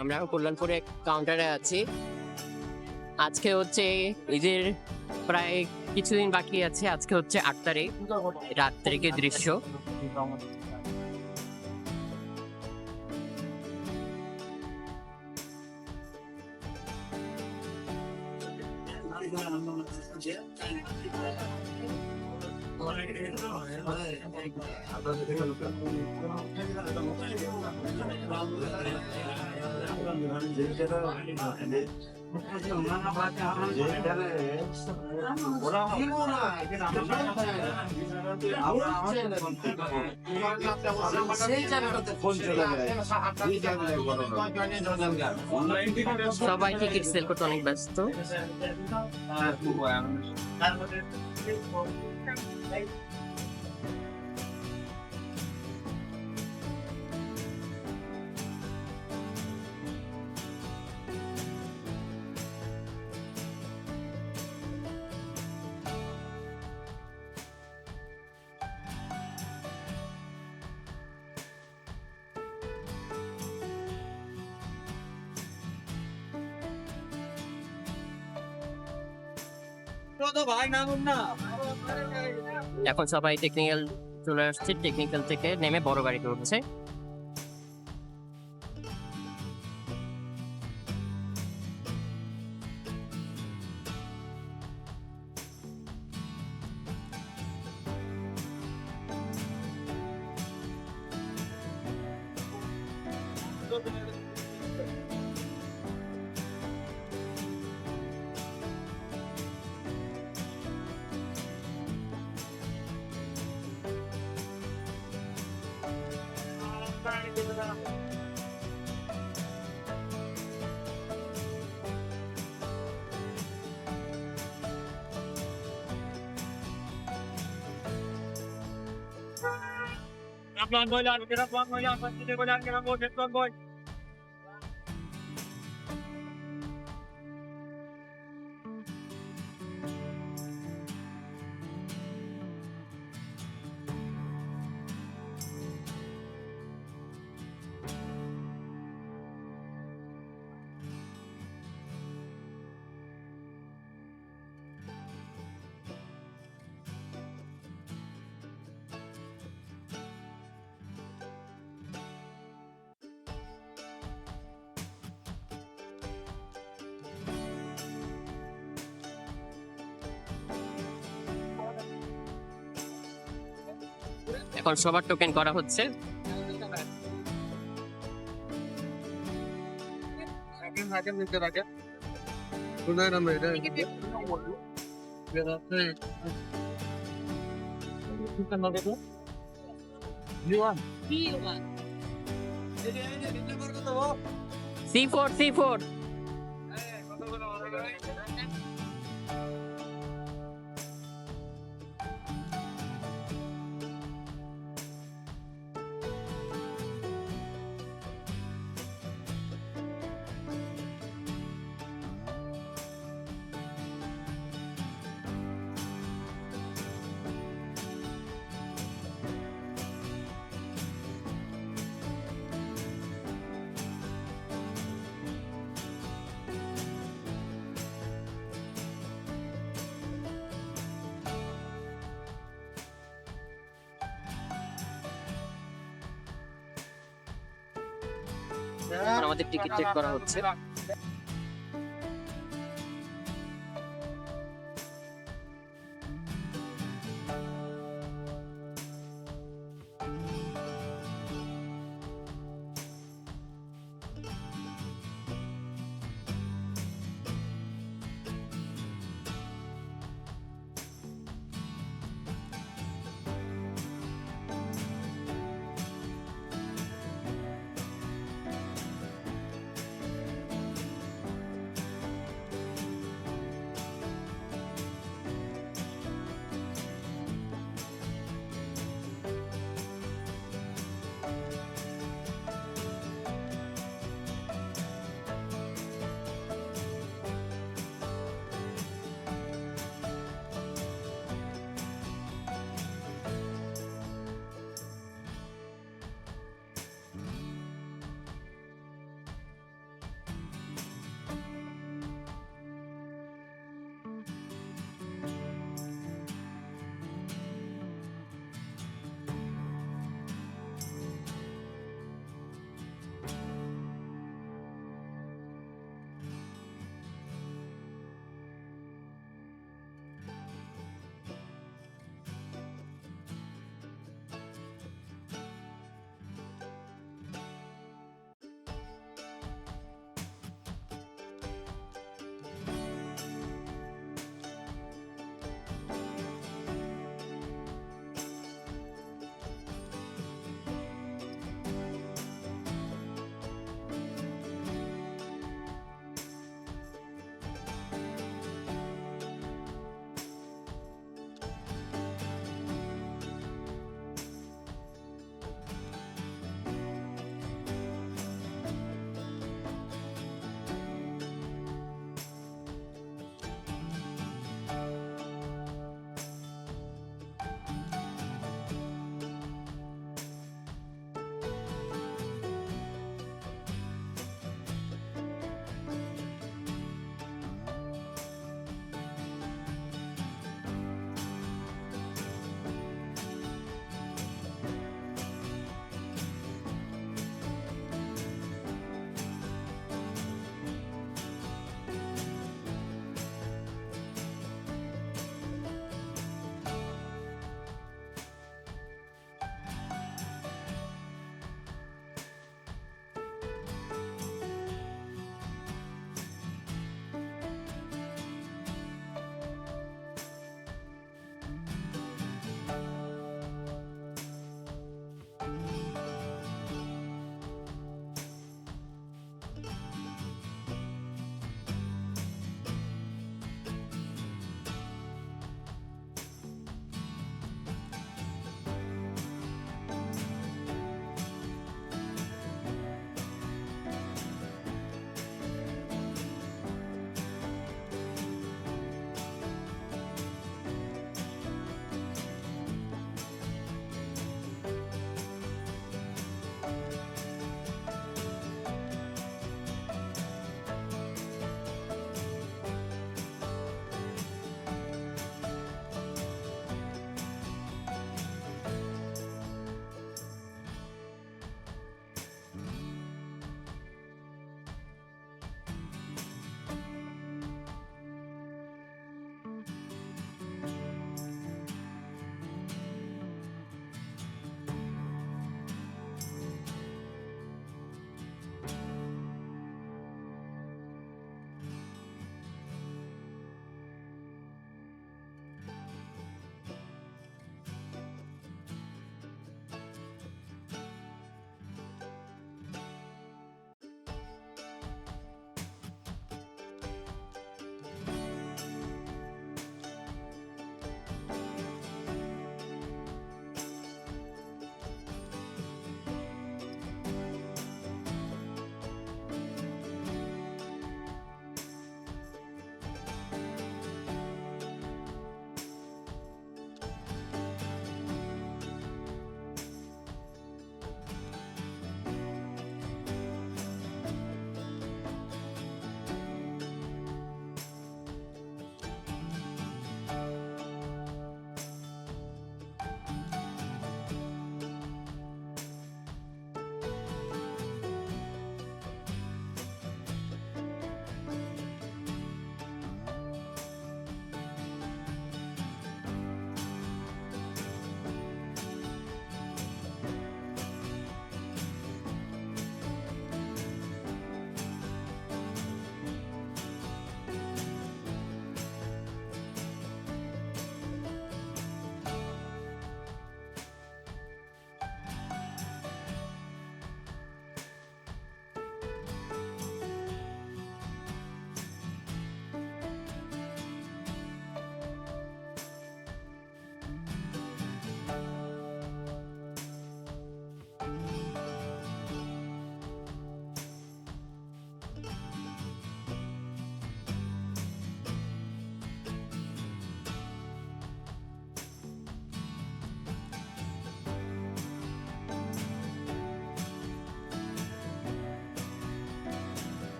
আমরা কল্যাণপুরে কাউন্টারে আছি। আজকে হচ্ছে ঈদের প্রায় কিছুদিন বাকি আছে। আজকে হচ্ছে ৮ তারিখ, রাত তারিখের দৃশ্য। সবাই টিকিট সেল করতে অনেক ব্যস্ত। এখন সবাই টেকনিক্যাল চলে আসছে, টেকনিক্যাল থেকে নেমে বড় গাড়িতে উঠছে। এখন সবার টোকেন করা হচ্ছে। C4 আমাদের টিকিট চেক করা হচ্ছে।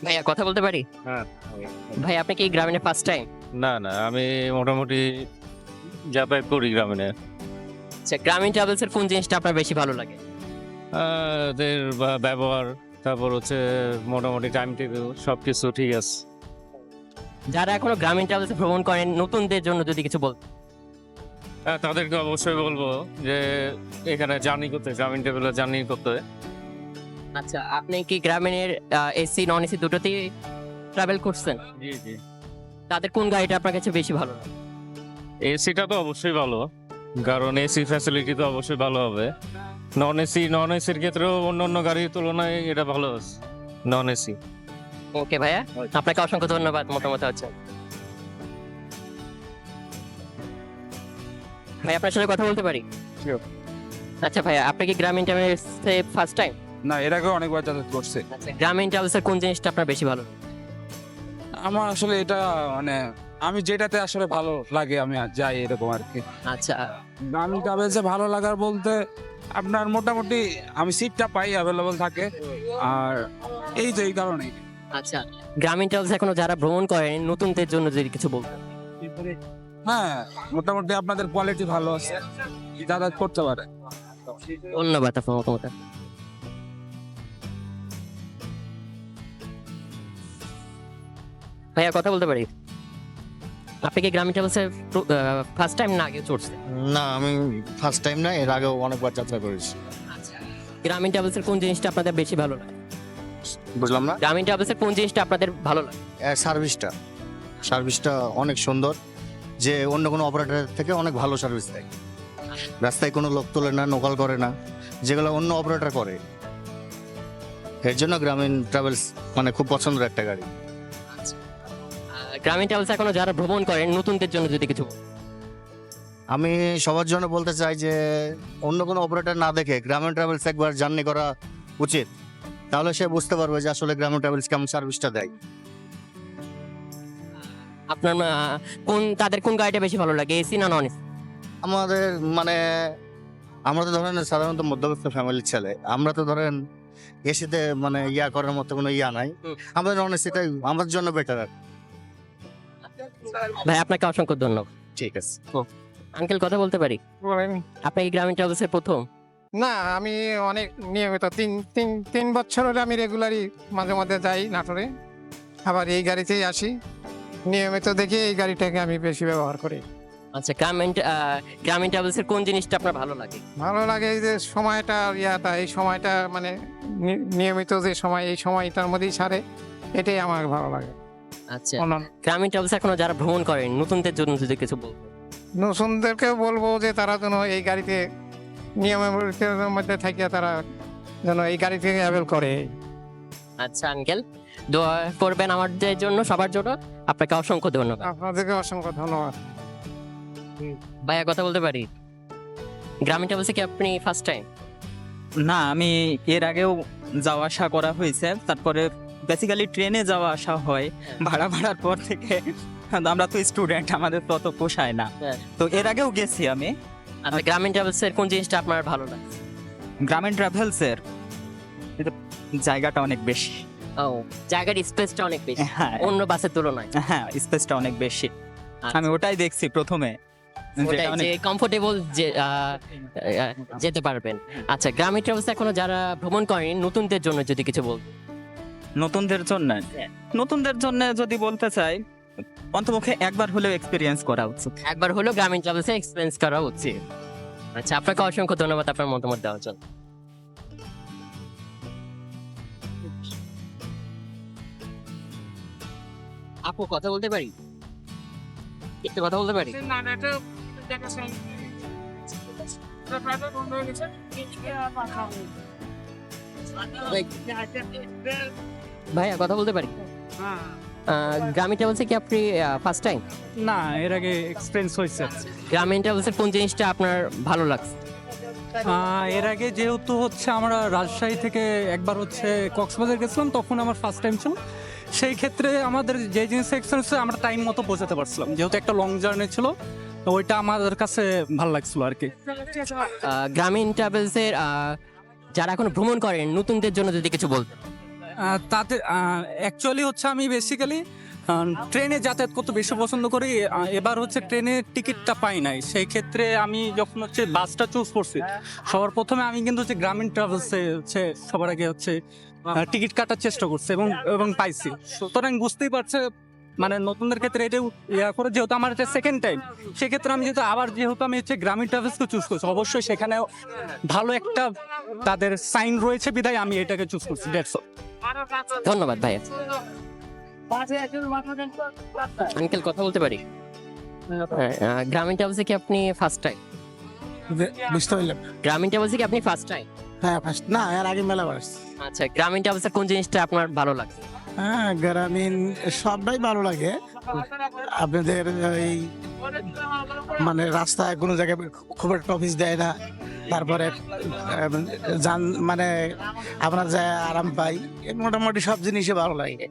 ভাইয়া কথা বলতে পারি? হ্যাঁ। ভাই আপনি কি গ্রামীণে ফার্স্ট টাইম? না না, আমি মোটামুটি যাতায়াত করি গ্রামীণে। আচ্ছা, গ্রামীণ ট্রাভেলসের কোন জিনিসটা আপনার বেশি ভালো লাগে? এদের ব্যবহার, তারপর হচ্ছে মোটামুটি টাইম টেবিল সব কিছু ঠিক আছে। যারা এখনো গ্রামীণ ট্রাভেলসে ভ্রমণ করেন নতুনদের জন্য যদি কিছু বল। তাদেরকে অবশ্যই বলবো যে এখানে জার্নি করতে, গ্রামীণ টেবিলে জার্নি করতে। আচ্ছা, আপনি কি গ্রামীণের এসি নন এসি দুটোতেই ট্রাভেল করছেন? জি জি। তাদের কোন গাড়িটা আপনার কাছে বেশি ভালো লাগে? এসিটা তো অবশ্যই ভালো, কারণ এসি ফ্যাসিলিটি তো অবশ্যই ভালো হবে। নন এসির ক্ষেত্রেও অন্য অন্য গাড়ির তুলনায় এটা ভালো আছে, নন এসি। ওকে ভাইয়া, আপনাকে অসংখ্য ধন্যবাদ মতামত হচ্ছে। ভাই আপনার সাথে কথা বলতে পারি? Sure. আচ্ছা ভাইয়া, আপনি কি গ্রামীণ ট্রাভেলসে ফার্স্ট টাইম? না, এর আগে অনেকবার যাতায়াত করছে। আচ্ছা, গ্রামীণ ট্রাভেলসের কোন জিনিসটা আপনার বেশি ভালো লাগে? আমার আসলে এটা মানে আমি যেটাতে আসলে ভালো লাগে আমি যাই এরকম আর কি। আচ্ছা, আমি ট্রাভেলসে ভালো লাগার বলতে আপনার মোটামুটি আমি সিটটা পাই, অ্যাভেলেবল থাকে, আর এই তো এই কারণেই। আচ্ছা, গ্রামীণ ট্রাভেলস এখনো যারা ভ্রমণ করেন নতুনদের জন্য যদি কিছু বলতেন। হ্যাঁ, মোটামুটি আপনাদের কোয়ালিটি ভালো আছে, যাতায়াত করতে পারে। ধন্যবাদ আপনার মতামত। ভাইয়া কথা বলতে পারি? আপনি কি গ্রামীণ ট্রাভেলসে ফার্স্ট টাইম না আগে চড়ছেন? না, আমি ফার্স্ট টাইম না, এর আগেও অনেকবার যাত্রা করেছি। আচ্ছা, গ্রামীণ ট্রাভেলসের কোন জিনিসটা আপনাদের বেশি ভালো লাগে? বুঝলাম না। গ্রামীণ ট্রাভেলসের কোন জিনিসটা আপনাদের ভালো লাগে? সার্ভিসটা অনেক সুন্দর, যে অন্য কোনো অপারেটরের থেকে অনেক ভালো সার্ভিস দেয়। রাস্তায় কোনো লোক তোলে না, নোকাল করে না, যেগুলো অন্য অপারেটর করে। এর জন্য গ্রামীণ ট্রাভেলস মানে খুব পছন্দের একটা গাড়ি। গ্রামীণ ট্রাভেলস এখনো যারা ভ্রমণ করেন নতুনদের জন্য যদি কিছু বলেন। আমি সবার জন্য বলতে চাই যে অন্য কোনো অপারেটর না দেখে গ্রামীণ ট্রাভেলস একবার জার্নি করা উচিত, তাহলে সে বুঝতে পারবে যে আসলে গ্রামীণ ট্রাভেলস কেমন সার্ভিসটা দেয়। আপনার তাদের কোন গাড়িটা বেশি ভালো লাগে, এসি না নন এসি? আমাদের মানে আমরা তো ধরেন সাধারণত মধ্যবিত্ত ফ্যামিলির ছেলে, আমরা তো ধরেন এসিতে মানে ইয়া করার মতো কোনো ইয়া নাই। আমাদের নন এসিটাই আমাদের জন্য বেটার। ভাই আপনাকে অসংখ্য ধন্যবাদ। ঠিক আছে। আঙ্কেল কথা বলতে পারি? আপনি কি গ্রামীণ ট্রাভেলসের প্রথম? না, আমি অনেক নিয়মিত তিন বছর হলে আমি রেগুলারই মাঝে মাঝে যাই নাটোরে, আবার এই গাড়িতেই আসি। নিয়মিত দেখে এই গাড়িটাকে আমি বেশি ব্যবহার করি। আচ্ছা, গ্রামীণ ট্রাভেলসের কোন জিনিসটা আপনার ভালো লাগে? ভালো লাগে এই যে সময়টা, এই সময়টা মানে নিয়মিত যে সময়, এই সময়টার মধ্যেই ছাড়ে, এটাই আমার ভালো লাগে। আচ্ছা, অন্যান্য গ্রামীণ ট্রাভেলস এখনো যারা ভ্রমণ করেন নতুনদের জন্য যদি কিছু বলবেন। নতুনদেরকে বলবো যে তারা যেন এই গাড়িতে নিয়মের মধ্যে থাকিয়া তারা যেন এই গাড়িতে ট্রাভেল করে। আচ্ছা আঙ্কেল, দোয়া করবেন আমাদের জন্য, সবার জন্য। আপনাকে অসংখ্য ধন্যবাদ। আপনাদেরকে অসংখ্য ধন্যবাদ। ভাইয়া কথা বলতে পারি? গ্রামীণ ট্রাভেলসে কি আপনি ফার্স্ট টাইম? না, আমি এর আগেও যাওয়া আসা করা হয়েছে। তারপরে বেসিক্যালি ট্রেনে যাওয়া আসা হয়, ভাড়ার পর থেকে। আমরা তো স্টুডেন্ট, আমাদের তো অত পোষায় না। হ্যাঁ। তো এর আগেও গেছি আমি। আচ্ছা, গ্রামীণ ট্রাভেলসের কোন জিনিসটা আপনার ভালো লাগে? গ্রামীণ ট্রাভেলসের জায়গাটা অনেক বেশি। ও, জায়গার স্পেসটা অনেক বেশি হ্যাঁ, অন্য বাসের তুলনায়। হ্যাঁ, স্পেসটা অনেক বেশি। আচ্ছা, আমি ওটাই দেখছি প্রথমে, ওটাই যেটা যে কমফোর্টেবল যে যেতে পারবেন। আচ্ছা, গ্রামীণ ট্রাভেলস এখনো যারা ভ্রমণ করেন নতুনদের জন্য যদি কিছু বল। নতুনদের জন্য যদি বলতে চাই, অন্তপক্ষে একবার হলেও এক্সপিরিয়েন্স করা উচিত। একবার হলো গ্রামীণ ট্রাভেলসে এক্সপেরিয়েন্স করা উচিত। আচ্ছা, আপনাকে অসংখ্য ধন্যবাদ আপনার মতামত দেওয়ার জন্য। আপু কথা বলতে পারি? একটু কথা বলতে পারি? ভাইয়া কথা বলতে পারি? গ্রামীণ ট্রাভেলসে কি আপনি ফার্স্ট টাইম? না, এর আগে এক্সপেরিয়েন্স হয়েছে। গ্রামীণ ট্রাভেলসের কোন জিনিসটা আপনার ভালো লাগছে? এর আগে যেহেতু হচ্ছে আমরা রাজশাহী থেকে একবার হচ্ছে কক্সবাজার গেছিলাম, তখন আমার ফার্স্ট টাইম ছিল। সেই ক্ষেত্রে আমাদের যে জিনিসটা এক্সপেরিয়েন্স হচ্ছে, আমরা টাইম মতো পৌঁছাতে পারছিলাম, যেহেতু একটা লং জার্নি ছিল। তো ওইটা আমাদের কাছে ভালো লাগছিল আর কি। গ্রামীণ ট্রাভেলসের যারা এখন ভ্রমণ করেন নতুনদের জন্য যদি কিছু বলতেন। তাতে অ্যাকচুয়ালি হচ্ছে আমি বেসিক্যালি ট্রেনে যাতায়াত করতে বেশি পছন্দ করি। এবার হচ্ছে ট্রেনের টিকিটটা পাই নাই, সেই ক্ষেত্রে আমি যখন হচ্ছে বাসটা চুজ করছি সবার প্রথমে আমি কিন্তু হচ্ছে গ্রামীণ ট্রাভেলসে হচ্ছে সবার আগে হচ্ছে টিকিট কাটার চেষ্টা করছি এবং এবং পাইছি। সুতরাং বুঝতেই পারছে মানে নতুনদের ক্ষেত্রে এটাও ইয়া করে, যেহেতু আমার এটা সেকেন্ড টাইম, সেক্ষেত্রে আমি যেহেতু আমি হচ্ছে গ্রামীণ ট্রাভেলসকে চুজ করছি, অবশ্যই সেখানে ভালো একটা তাদের সাইন রয়েছে বিধায় আমি এটাকে চুজ করছি। That's all. ধন্যবাদ ভাইয়া। আঙ্কেল কথা বলতে পারি? গ্রামীণ ট্রাভেলসে কি আপনি ফার্স্ট টাইম? বুঝতে পারলাম। গ্রামীণ ট্রাভেলসে কি আপনি ফার্স্ট টাইম? হ্যাঁ ফার্স্ট না, এর আগে মেলা বাস। আচ্ছা, গ্রামীণ ট্রাভেলসে কোন জিনিসটা আপনার ভালো লাগে? হ্যাঁ গ্রামীণ সবটাই ভালো লাগে। আপনাদের এই মানে রাস্তায় কোনো জায়গায় খুব একটা অফিস দেয় না, তারপরে যান মানে আমরা যা আরাম পাই, মোটামুটি সব জিনিসই ভালো লাগে।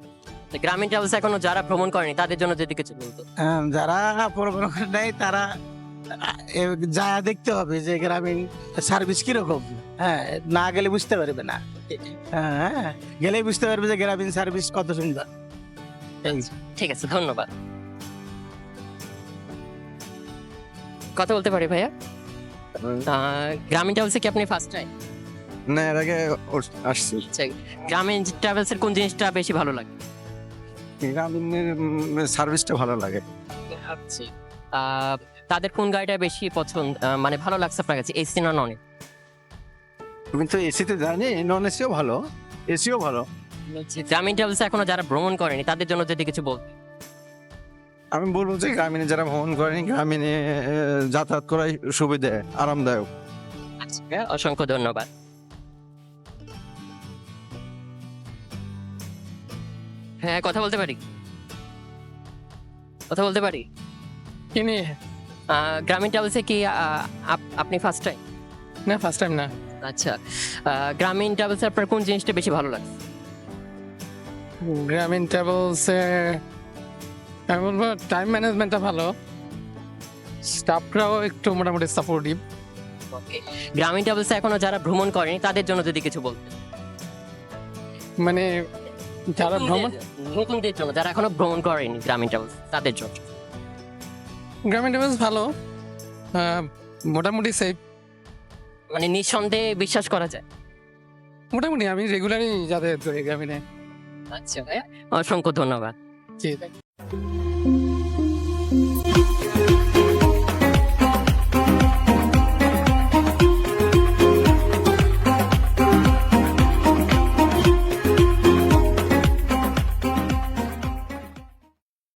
তো গ্রামীণ ট্রাভেলসে এখনো যারা ভ্রমণ করেনি তাদের জন্য যদি কিছু বলতো। যারা পরিবহন নেয় তারা যা দেখতে হবে যে গ্রামীণ সার্ভিস কিরকম। হ্যাঁ না গেলে বুঝতে পারবে না, হ্যাঁ গেলেই বুঝতে পারবে যে গ্রামীণ সার্ভিস কত সুন্দর। ঠিক আছে, ধন্যবাদ। কথা বলতে পারি ভাইয়া? গ্রামীণ ট্রাভেলসে কি আপনি ফার্স্ট টাইম? না, এর আগে আসছি। আচ্ছা, গ্রামীণ ট্রাভেলসের কোন জিনিসটা বেশি ভালো লাগে? গ্রামীণের সার্ভিসটা ভালো লাগে। আচ্ছা, তাদের কোন গাড়িটা বেশি পছন্দ মানে ভালো লাগছে আপনার কাছে, এসি না নন? তুমি তো এসিতে জানি, নন এসিও ভালো, এসিও ভালো। গ্রামীণ ট্রাভেলসে এখনো যারা ভ্রমণ করেনি তাদের জন্য যদি কিছু বল। আমি বলবো যে গ্রামীণে যারা ভ্রমণ করেনি, গ্রামীণে যাতায়াত করাই সুবিধা, আরামদায়ক। আচ্ছা, অসংখ্য ধন্যবাদ। হ্যাঁ, কথা বলতে পারি? কথা বলতে পারি? কিনি গ্রামীণ ট্রাভেলসে কি আপনি ফার্স্ট টাইম? না, ফার্স্ট টাইম না। আচ্ছা, গ্রামীণ ট্রাভেলসে আপনার কোন জিনিসটা বেশি ভালো লাগে? গ্রামীণ ট্রাভেলসে আমি বলবো টাইম ম্যানেজমেন্টটা ভালো, স্টাফরাও একটু মোটামুটি সাপোর্টিভ। গ্রামীণ ট্রাভেলসে এখনো যারা ভ্রমণ করেনি তাদের জন্য যদি কিছু বলতে। মানে যারা ভ্রমণ নতুনদের জন্য, যারা এখনো ভ্রমণ করেনি গ্রামীণ ট্রাভেলস তাদের জন্য। গ্রামীণ ট্রাভেলস ভালো, মোটামুটি সেফ, মানে নিঃসন্দেহে বিশ্বাস করা যায়। মোটামুটি আমি রেগুলারই যাতায়াত করি গ্রামীণে। আচ্ছা, অসংখ্য ধন্যবাদ। জি।